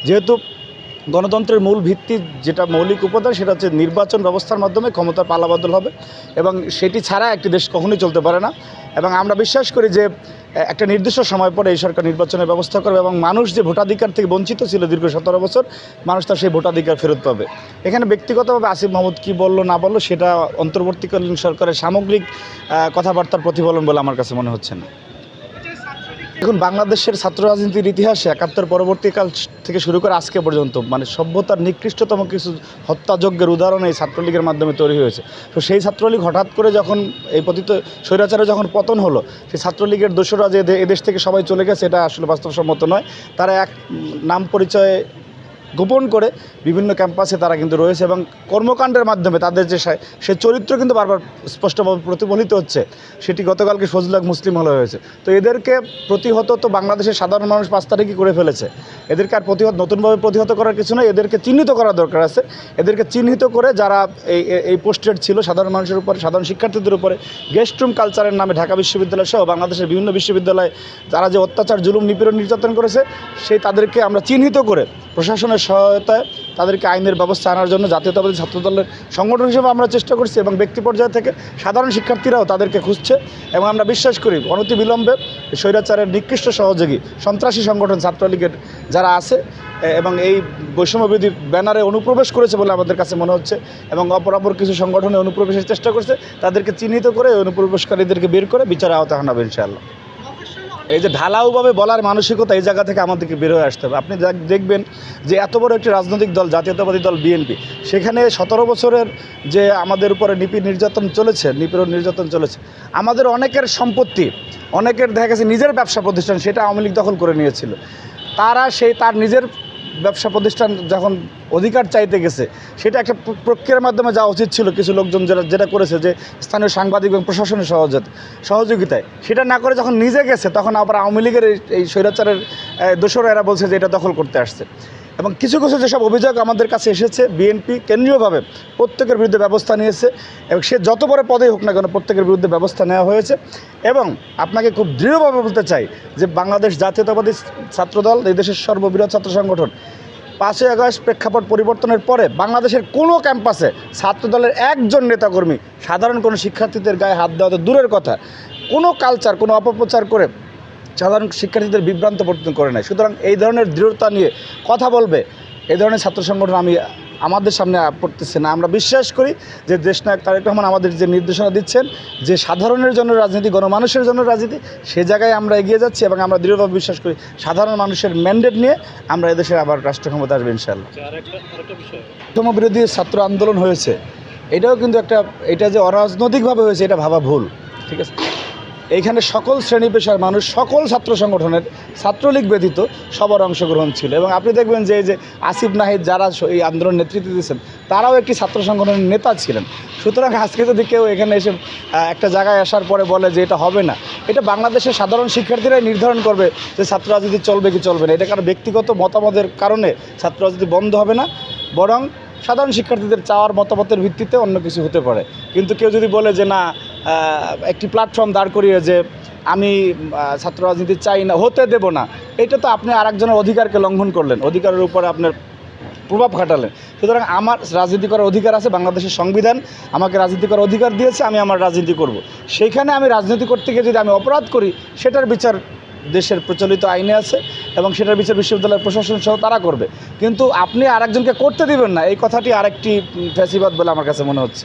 যেহেতু গণতন্ত্রের মূল ভিত্তি যেটা মৌলিক উপাদান সেটা হচ্ছে নির্বাচন ব্যবস্থার মাধ্যমে ক্ষমতার পালাবদল হবে এবং সেটি ছাড়া একটি দেশ কখনোই চলতে পারে না। এবং আমরা বিশ্বাস করি যে একটা নির্দিষ্ট সময় পরে এই সরকার নির্বাচনের ব্যবস্থা করবে এবং মানুষ যে ভোটাধিকার থেকে বঞ্চিত ছিল দীর্ঘ 17 বছর, মানুষ তার সেই ভোটাধিকার ফেরত পাবে। এখানে ব্যক্তিগতভাবে আসিফ মাহমুদ কী বললো না বললো সেটা অন্তর্বর্তীকালীন সরকারের সামগ্রিক কথাবার্তার প্রতিফলন বলে আমার কাছে মনে হচ্ছে না। এখন বাংলাদেশের ছাত্র রাজনীতির ইতিহাসে ৭১ পরবর্তীকাল থেকে শুরু করে আজকে পর্যন্ত মানে সভ্যতার নিকৃষ্টতম কিছু হত্যাযজ্ঞের উদাহরণ এই ছাত্রলীগের মাধ্যমে তৈরি হয়েছে। তো সেই ছাত্রলীগ হঠাৎ করে যখন এই পতিত স্বৈরাচারে যখন পতন হলো, সেই ছাত্রলীগের দোসররা যে এদেশ থেকে সবাই চলে গেছে এটা আসলে বাস্তবসম্মত নয়। তারা এক নাম পরিচয়ে গোপন করে বিভিন্ন ক্যাম্পাসে তারা কিন্তু রয়েছে এবং কর্মকাণ্ডের মাধ্যমে তাদের যে সে চরিত্র কিন্তু বারবার স্পষ্টভাবে প্রতিফলিত হচ্ছে। সেটি গতকালকে ফজলুল হক মুসলিম হলে হয়েছে। তো এদেরকে প্রতিহত তো বাংলাদেশের সাধারণ মানুষ 5 তারিখই করে ফেলেছে। এদেরকে আর নতুনভাবে প্রতিহত করার কিছু নয়, এদেরকে চিহ্নিত করা দরকার আছে। এদেরকে চিহ্নিত করে যারা এই পোস্টেড ছিল সাধারণ মানুষের উপরে, সাধারণ শিক্ষার্থীদের উপরে গেস্ট রুম কালচারের নামে ঢাকা বিশ্ববিদ্যালয় সহ বাংলাদেশের বিভিন্ন বিশ্ববিদ্যালয়ে যারা যে অত্যাচার, জুলুম, নিপীড়ন, নির্যাতন করেছে তাদেরকে আমরা চিহ্নিত করে প্রশাসনের সহায়তায় তাদেরকে আইনের ব্যবস্থা আনার জন্য জাতীয়তাবাদী ছাত্রদলের সংগঠন হিসেবে আমরা চেষ্টা করছি এবং ব্যক্তি পর্যায় থেকে সাধারণ শিক্ষার্থীরাও তাদেরকে খুঁজছে। এবং আমরা বিশ্বাস করি অনতিবিলম্বে স্বৈরাচারের নিকৃষ্ট সহযোগী সন্ত্রাসী সংগঠন ছাত্রলীগের যারা আছে এবং এই বৈষম্যবিধি ব্যানারে অনুপ্রবেশ করেছে বলে আমাদের কাছে মনে হচ্ছে এবং অপরাপর কিছু সংগঠনে অনুপ্রবেশের চেষ্টা করছে, তাদেরকে চিহ্নিত করে অনুপ্রবেশকারীদেরকে বের করে বিচারের আওতায় আনাবে ইনশাআল্লাহ। এই যে ঢালাওভাবে বলার মানসিকতা, এই জায়গা থেকে আমাদেরকে বের হয়ে আসতে হবে। আপনি দেখবেন যে এত বড় একটি রাজনৈতিক দল, জাতীয়তাবাদী দল বিএনপি, সেখানে 17 বছরের যে আমাদের উপরে নিপীড়ন নির্যাতন চলেছে, আমাদের অনেকের সম্পত্তি, অনেকের দেখা গেছে নিজের ব্যবসা প্রতিষ্ঠান সেটা আওয়ামী লীগ দখল করে নিয়েছিল। তারা তার নিজের ব্যবসা প্রতিষ্ঠান যখন অধিকার চাইতে গেছে, সেটা একটা প্রক্রিয়ার মাধ্যমে যাওয়া উচিত ছিল। কিছু লোকজন যেটা করেছে যে স্থানীয় সাংবাদিক এবং প্রশাসনের সহযোগিতায়, সেটা না করে যখন নিজে গেছে তখন আবার আওয়ামী লীগের এই স্বৈরাচারের দোসররা এরা বলছে যে এটা দখল করতে আসছে। এবং কিছু যেসব অভিযোগ আমাদের কাছে এসেছে, বিএনপি কেন্দ্রীয়ভাবে প্রত্যেকের বিরুদ্ধে ব্যবস্থা নিয়েছে এবং সে যত বড় পদেই হোক না কেন প্রত্যেকের বিরুদ্ধে ব্যবস্থা নেওয়া হয়েছে। এবং আপনাকে খুব দৃঢ়ভাবে বলতে চাই যে বাংলাদেশ জাতীয়তাবাদী ছাত্রদল এই দেশের সর্ববৃহৎ ছাত্র সংগঠন, 5ই আগস্ট প্রেক্ষাপট পরিবর্তনের পরে বাংলাদেশের কোনো ক্যাম্পাসে ছাত্রদলের একজন নেতাকর্মী সাধারণ কোনো শিক্ষার্থীদের গায়ে হাত দেওয়া তো দূরের কথা, কোনো কালচার, কোনো অপপ্রচার করে সাধারণ শিক্ষার্থীদের বিভ্রান্ত পর্যন্ত করে নেয়। সুতরাং এই ধরনের দৃঢ়তা নিয়ে কথা বলবে এই ধরনের ছাত্র সংগঠন আমাদের সামনে পড়তেছে না। আমরা বিশ্বাস করি যে দেশনায়ক তারেক রহমান আমাদের যে নির্দেশনা দিচ্ছেন যে সাধারণের জন্য রাজনীতি, গণমানুষের জন্য রাজনীতি, সে জায়গায় আমরা এগিয়ে যাচ্ছি এবং আমরা দৃঢ়ভাবে বিশ্বাস করি সাধারণ মানুষের ম্যান্ডেট নিয়ে আমরা এদেশে আবার রাষ্ট্র ক্ষমতা আসবে ইনশাআল্লাহ। বিরোধী ছাত্র আন্দোলন হয়েছে, এটাও কিন্তু এটা যে অরাজনৈতিকভাবে হয়েছে এটা ভাবা ভুল, ঠিক আছে? এইখানে সকল শ্রেণী পেশার মানুষ, সকল ছাত্র সংগঠনের, ছাত্রলীগ ব্যতীত সবার অংশগ্রহণ ছিল। এবং আপনি দেখবেন যে আসিফ নাহিদ যারা এই আন্দোলন নেতৃত্ব দিয়েছেন তারাও একটি ছাত্র সংগঠনের নেতা ছিলেন। সুতরাং আজকে যদি কেউ এখানে এসে একটা জায়গায় আসার পরে বলে যে এটা হবে না, এটা বাংলাদেশের সাধারণ শিক্ষার্থীরাই নির্ধারণ করবে যে ছাত্র রাজনীতি চলবে কি চলবে না। এটা কারণ ব্যক্তিগত মতামতের কারণে ছাত্র রাজনীতি বন্ধ হবে না, বরং সাধারণ শিক্ষার্থীদের চাওয়ার মতামতের ভিত্তিতে অন্য কিছু হতে পারে। কিন্তু কেউ যদি বলে যে না, একটি প্ল্যাটফর্ম দাঁড় করিয়ে যে আমি ছাত্র রাজনীতি চাই না, হতে দেব না, এটা তো আপনি আরেকজনের অধিকারকে লঙ্ঘন করলেন, অধিকারের উপরে আপনার প্রভাব খাটালেন। সুতরাং আমার রাজনীতি করার অধিকার আছে, বাংলাদেশের সংবিধান আমাকে রাজনীতি করার অধিকার দিয়েছে, আমি আমার রাজনীতি করব। সেইখানে আমি রাজনীতি করতে গিয়ে যদি আমি অপরাধ করি, সেটার বিচার দেশের প্রচলিত আইনে আছে এবং সেটার বিচার বিশ্ববিদ্যালয়ের প্রশাসন সহ তারা করবে। কিন্তু আপনি আরেকজনকে করতে দিবেন না, এই কথাটি আরেকটি ফ্যাসিবাদ বলে আমার কাছে মনে হচ্ছে।